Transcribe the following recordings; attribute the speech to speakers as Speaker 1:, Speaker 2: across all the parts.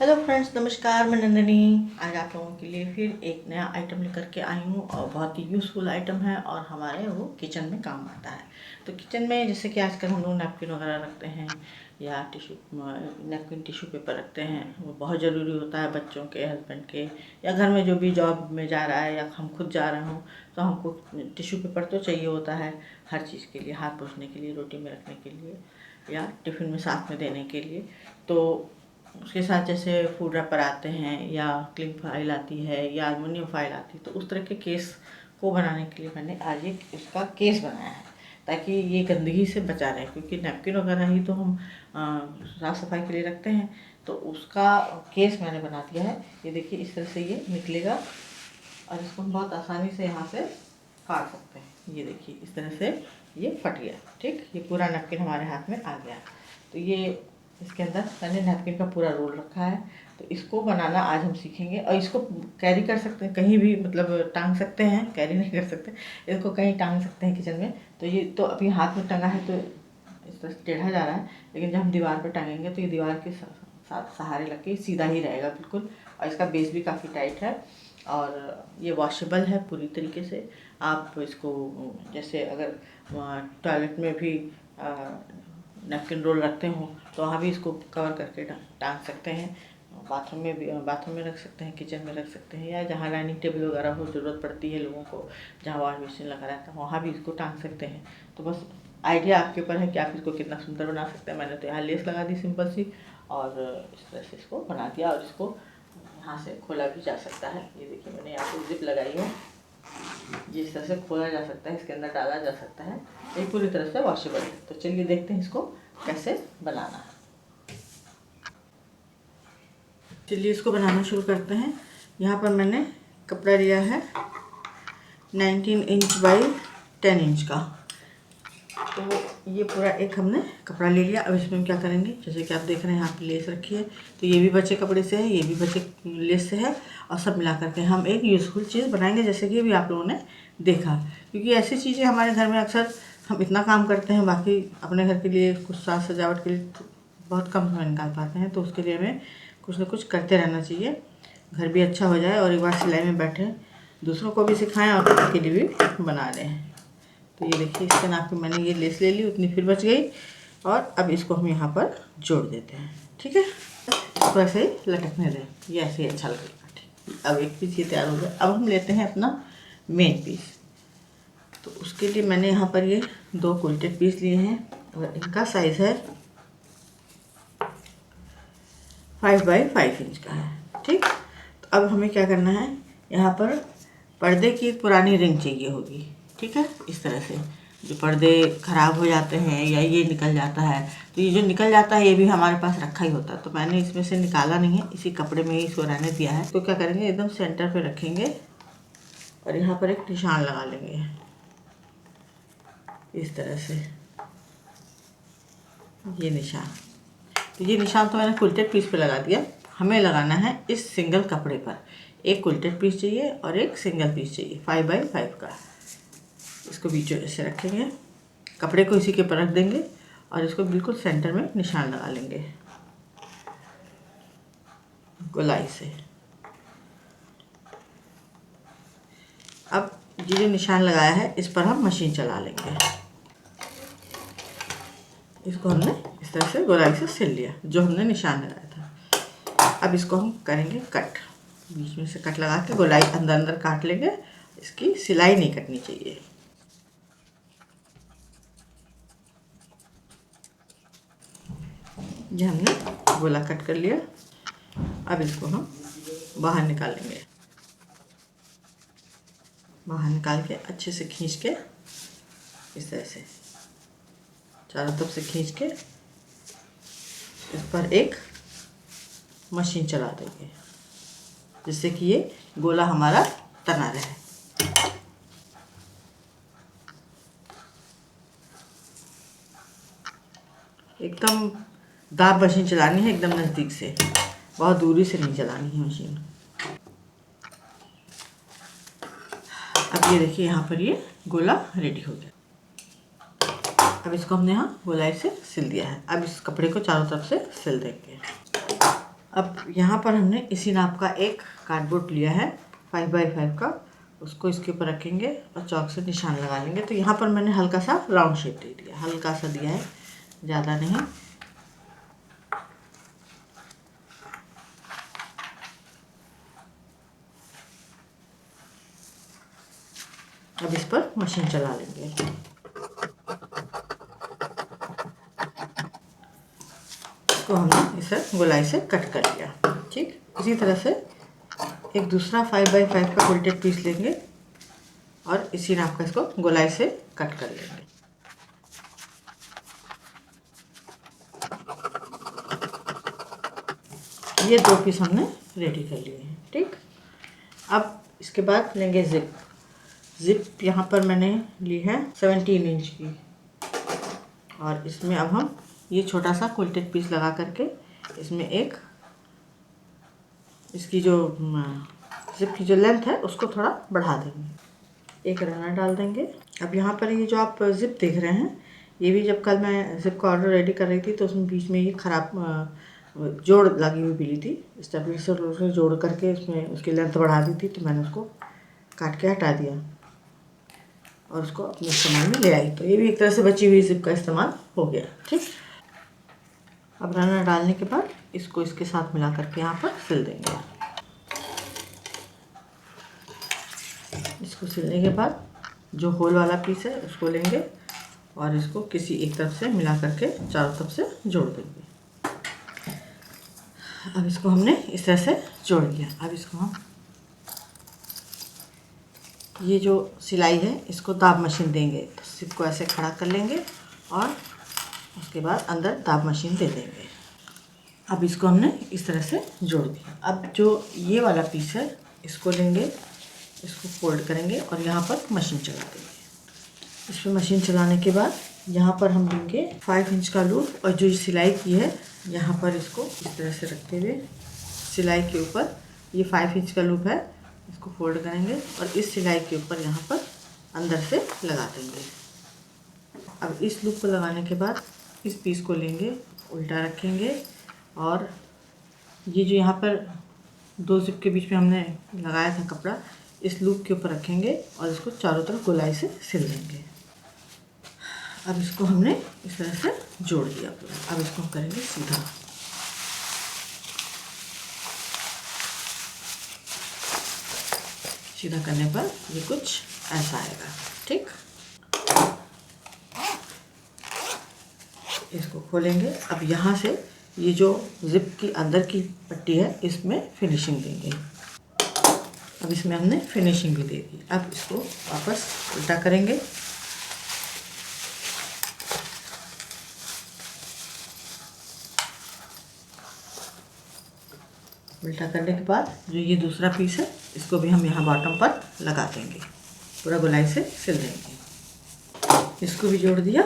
Speaker 1: Hello friends, नमस्कार। मैं नंदिनी आज आप लोगों के लिए फिर एक नया आइटम लेकर के आई हूँ और बहुत ही यूज़फुल आइटम है और हमारे वो किचन में काम आता है। तो किचन में जैसे कि आजकल हम लोग नैपकिन वगैरह रखते हैं या नैपकिन टिश्यू पेपर रखते हैं, वो बहुत ज़रूरी होता है बच्चों के, हस्बैंड के, या घर में जो भी जॉब में जा रहा है या हम खुद जा रहे हों तो हमको टिश्यू पेपर तो चाहिए होता है हर चीज़ के लिए, हाथ पोंछने के लिए, रोटी में रखने के लिए या टिफ़िन में साथ में देने के लिए। तो उसके साथ जैसे फूड रैपर आते हैं या क्लिंग फाइल आती है या एल्युमिनियम फाइल आती है, तो उस तरह के केस को बनाने के लिए मैंने आज एक इसका केस बनाया है ताकि ये गंदगी से बचा रहे, क्योंकि नैपकिन वगैरह ही तो हम साफ़ सफाई के लिए रखते हैं। तो उसका केस मैंने बना दिया है। ये देखिए, इस तरह से ये निकलेगा और इसको हम बहुत आसानी से यहाँ से काट सकते हैं। ये देखिए, इस तरह से ये फट गया। ठीक, ये पूरा नैपकिन हमारे हाथ में आ गया। तो ये इसके अंदर मैंने नैपकिन का पूरा रोल रखा है। तो इसको बनाना आज हम सीखेंगे और इसको कैरी कर सकते हैं कहीं भी, मतलब टांग सकते हैं, कैरी नहीं कर सकते, इसको कहीं टांग सकते हैं किचन में। तो ये तो अभी हाथ में टंगा है तो इस तरह से टेढ़ा जा रहा है, लेकिन जब हम दीवार पर टांगेंगे तो ये दीवार के साथ सहारे लग के सीधा ही रहेगा बिल्कुल। और इसका बेस भी काफ़ी टाइट है और ये वॉशेबल है पूरी तरीके से। आप इसको जैसे अगर टॉयलेट में भी नैपकिन रोल रखते हो तो वहाँ भी इसको कवर करके टांग सकते हैं। बाथरूम में भी, बाथरूम में रख सकते हैं, किचन में रख सकते हैं, या जहाँ डाइनिंग टेबल वगैरह हो ज़रूरत पड़ती है लोगों को, जहाँ वॉश बेसिन लगा रहता है, वहाँ भी इसको टांग सकते हैं। तो बस आइडिया आपके ऊपर है कि आप इसको कितना सुंदर बना सकते हैं। मैंने तो यहाँ लेस लगा दी सिंपल सी, और इस तरह से इसको बना दिया। और इसको यहाँ से खोला भी जा सकता है। ये देखिए, मैंने यहाँ पे जिप लगाई है, जिस तरह से खोला जा सकता है, इसके अंदर डाला जा सकता है। ये पूरी तरह से वॉशेबल है। तो चलिए देखते हैं इसको कैसे बनाना है। चलिए इसको बनाना शुरू करते हैं। यहाँ पर मैंने कपड़ा लिया है 19 इंच बाई 10 इंच का। तो ये पूरा एक हमने कपड़ा ले लिया। अब इसमें हम क्या करेंगे, जैसे कि आप देख रहे हैं यहाँ पे लेस रखी है, तो ये भी बचे कपड़े से है, ये भी बचे लेस से है, और सब मिला करके हम एक यूज़फुल चीज़ बनाएंगे, जैसे कि अभी आप लोगों ने देखा। क्योंकि ऐसी चीज़ें हमारे घर में अक्सर हम इतना काम करते हैं, बाकी अपने घर के लिए कुछ साज सजावट के लिए तो बहुत कम समय निकाल पाते हैं। तो उसके लिए हमें कुछ ना कुछ करते रहना चाहिए, घर भी अच्छा हो जाए और एक बार सिलाई में बैठे, दूसरों को भी सिखाएं और खुद के लिए भी बना लें। तो ये देखिए, इसके नाप पे मैंने ये लेस ले ली, उतनी फिर बच गई। और अब इसको हम यहाँ पर जोड़ देते हैं। ठीक है, इसको ऐसे ही लटकने दें, ये ऐसे ही अच्छा लगेगा। ठीक, अब एक पीस ये तैयार हो गया। अब हम लेते हैं अपना मेन पीस। तो उसके लिए मैंने यहाँ पर ये 2 क्विल्टेड पीस लिए हैं और इनका साइज़ है 5 बाई 5 इंच का है। ठीक, तो अब हमें क्या करना है, यहाँ पर पर्दे की एक पुरानी रिंग चाहिए होगी। ठीक है, इस तरह से जो पर्दे ख़राब हो जाते हैं या ये निकल जाता है, तो ये जो निकल जाता है ये भी हमारे पास रखा ही होता है। तो मैंने इसमें से निकाला नहीं है, इसी कपड़े में ही इसको रहने दिया है। तो क्या करेंगे, एकदम सेंटर पे रखेंगे और यहाँ पर एक निशान लगा लेंगे इस तरह से, ये निशान। तो ये निशान तो मैंने क्विल्टेड पीस पे लगा दिया। हमें लगाना है इस सिंगल कपड़े पर। एक क्विल्टेड पीस चाहिए और एक सिंगल पीस चाहिए 5 बाई 5 का। इसको बीचों ऐसे रखेंगे, कपड़े को इसी के ऊपर रख देंगे और इसको बिल्कुल सेंटर में निशान लगा लेंगे गोलाई से। अब ये जो निशान लगाया है इस पर हम मशीन चला लेंगे। इसको हमने इस तरह से गोलाई से सिल लिया जो हमने निशान लगाया था। अब इसको हम करेंगे कट, बीच में से कट लगा के गोलाई अंदर अंदर काट लेंगे। इसकी सिलाई नहीं कटनी चाहिए। ये हमने गोला कट कर लिया। अब इसको हम बाहर निकालेंगे, बाहर निकाल के अच्छे से खींच के इस तरह से चारों तरफ से खींच के इस पर एक मशीन चला देंगे, जिससे कि ये गोला हमारा तना रहे। एकदम दाब मशीन चलानी है, एकदम नज़दीक से, बहुत दूरी से नहीं चलानी है मशीन। अब ये देखिए, यहाँ पर ये गोला रेडी हो गया। अब इसको हमने यहाँ गोलाई से सिल दिया है। अब इस कपड़े को चारों तरफ से सिल देंगे। अब यहाँ पर हमने इसी नाप का एक कार्डबोर्ड लिया है 5x5 का, उसको इसके ऊपर रखेंगे और चौक से निशान लगा लेंगे। तो यहाँ पर मैंने हल्का सा राउंड शेप दे दिया, हल्का सा दिया है, ज़्यादा नहीं। अब इस पर मशीन चला लेंगे। तो हमने इसे गोलाई से कट कर लिया। ठीक, इसी तरह से एक दूसरा 5x5 का फोल्डेड पीस लेंगे और इसी नाप का इसको गोलाई से कट कर लेंगे। ये 2 पीस हमने रेडी कर लिए हैं। ठीक, अब इसके बाद लेंगे जिप यहाँ पर मैंने ली है 17 इंच की, और इसमें अब हम ये छोटा सा क्विल्टेड पीस लगा करके इसमें एक इसकी जो जिप की जो लेंथ है उसको थोड़ा बढ़ा देंगे, एक रनर डाल देंगे। अब यहाँ पर ये जो आप जिप देख रहे हैं, ये भी जब कल मैं जिप का ऑर्डर रेडी कर रही थी तो उसमें बीच में ये ख़राब जोड़ लगी हुई मिली थी। स्टेबलाइजर से जोड़ करके उसमें उसकी लेंथ बढ़ा दी थी, तो मैंने उसको काट के हटा दिया और उसको अपने इस्तेमाल में ले आई। तो ये भी एक तरह से बची हुई जिप का इस्तेमाल हो गया। ठीक, अब रनर डालने के बाद इसको इसके साथ मिला करके यहाँ पर सिल देंगे। इसको सिलने के बाद जो होल वाला पीस है उसको लेंगे और इसको किसी एक तरफ से मिला करके चारों तरफ से जोड़ देंगे। अब इसको हमने इस तरह से जोड़ दिया। अब इसको हम ये जो सिलाई है इसको दाब मशीन देंगे, तो सिप को ऐसे खड़ा कर लेंगे और उसके बाद अंदर दाब मशीन दे देंगे। अब इसको हमने इस तरह से जोड़ दिया। अब जो ये वाला पीस है इसको लेंगे, इसको फोल्ड करेंगे और यहाँ पर मशीन चला देंगे। इस पर मशीन चलाने के बाद यहाँ पर हम लेंगे 5 इंच का लूप और जो सिलाई की है यहाँ पर इसको इस तरह से रखते हुए सिलाई के ऊपर ये 5 इंच का लूप है, इसको फोल्ड करेंगे और इस सिलाई के ऊपर यहाँ पर अंदर से लगा देंगे। अब इस लूप को लगाने के बाद इस पीस को लेंगे, उल्टा रखेंगे और ये जो यहाँ पर 2 जिप के बीच में हमने लगाया था कपड़ा, इस लूप के ऊपर रखेंगे और इसको चारों तरफ गोलाई से सिल देंगे। अब इसको हमने इस तरह से जोड़ दिया पूरा। अब इसको हम करेंगे सीधा। सीधा करने पर ये कुछ ऐसा आएगा। ठीक, इसको खोलेंगे। अब यहाँ से ये जो जिप की अंदर की पट्टी है इसमें फिनिशिंग देंगे। अब इसमें हमने फिनिशिंग भी दे दी। अब इसको वापस उल्टा करेंगे, उल्टा करने के बाद जो ये दूसरा पीस है इसको भी हम यहाँ बॉटम पर लगा देंगे, पूरा गोलाई से सिल देंगे। इसको भी जोड़ दिया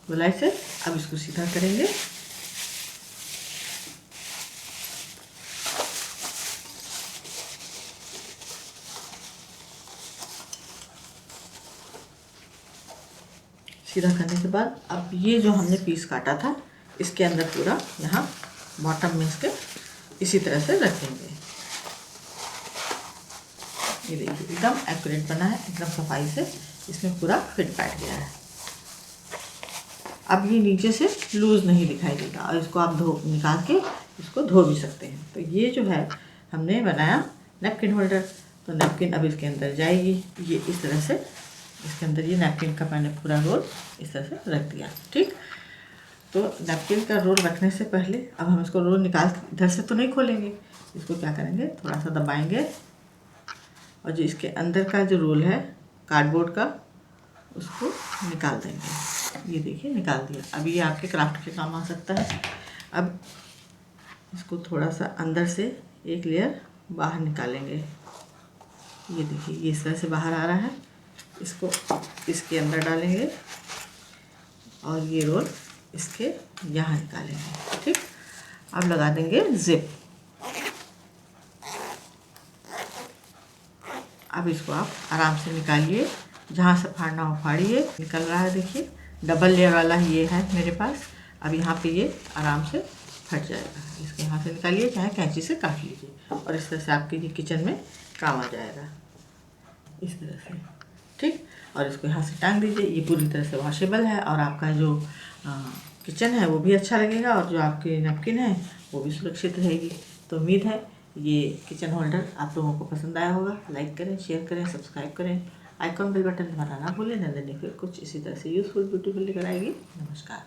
Speaker 1: गोलाई से। अब इसको सीधा करेंगे। सीधा करने के बाद अब ये जो हमने पीस काटा था इसके अंदर पूरा यहाँ बॉटम में इसके इसी तरह से रखेंगे। ये देखिए एकदम एक्यूरेट बना है, एकदम सफाई से इसमें पूरा फिट बैठ गया है। अब ये नीचे से लूज़ नहीं दिखाई देगा और इसको आप निकाल के इसको धो भी सकते हैं। तो ये जो है हमने बनाया नैपकिन होल्डर। तो नैपकिन अब इसके अंदर जाएगी, ये इस तरह से इसके अंदर ये नैपकिन का मैंने पूरा रोल इस तरह से रख दिया। ठीक, तो नैपकिन का रोल रखने से पहले अब हम इसको रोल निकाल इधर से तो नहीं खोलेंगे, इसको क्या करेंगे थोड़ा सा दबाएंगे और जो इसके अंदर का जो रोल है कार्डबोर्ड का उसको निकाल देंगे। ये देखिए निकाल दिया। अब ये आपके क्राफ्ट के काम आ सकता है। अब इसको थोड़ा सा अंदर से एक लेयर बाहर निकालेंगे। ये देखिए ये इस तरह से बाहर आ रहा है, इसको इसके अंदर डालेंगे और ये रोल इसके यहाँ निकालेंगे। ठीक, अब लगा देंगे जिप। अब इसको आप आराम से निकालिए, जहाँ से फाड़ना हो फाड़िए। निकल रहा है देखिए, डबल लेयर वाला ये है मेरे पास। अब यहाँ पे ये आराम से फट जाएगा। इसके यहाँ से निकालिए, चाहे कैंची से काट लीजिए और इस तरह से आपके ये किचन में काम आ जाएगा, इस तरह से। ठीक, और इसको यहाँ से टांग दीजिए। ये पूरी तरह से वॉशेबल है और आपका जो किचन है वो भी अच्छा लगेगा और जो आपकी नैपकिन है वो भी सुरक्षित रहेगी। तो उम्मीद है ये किचन होल्डर आप लोगों को पसंद आया होगा। लाइक करें, शेयर करें, सब्सक्राइब करें, आइकॉन बेल बटन दबाना ना भूलें। नंदनी फिर कुछ इसी तरह से यूज़फुल ब्यूटीफुल लेकर आएगी। नमस्कार।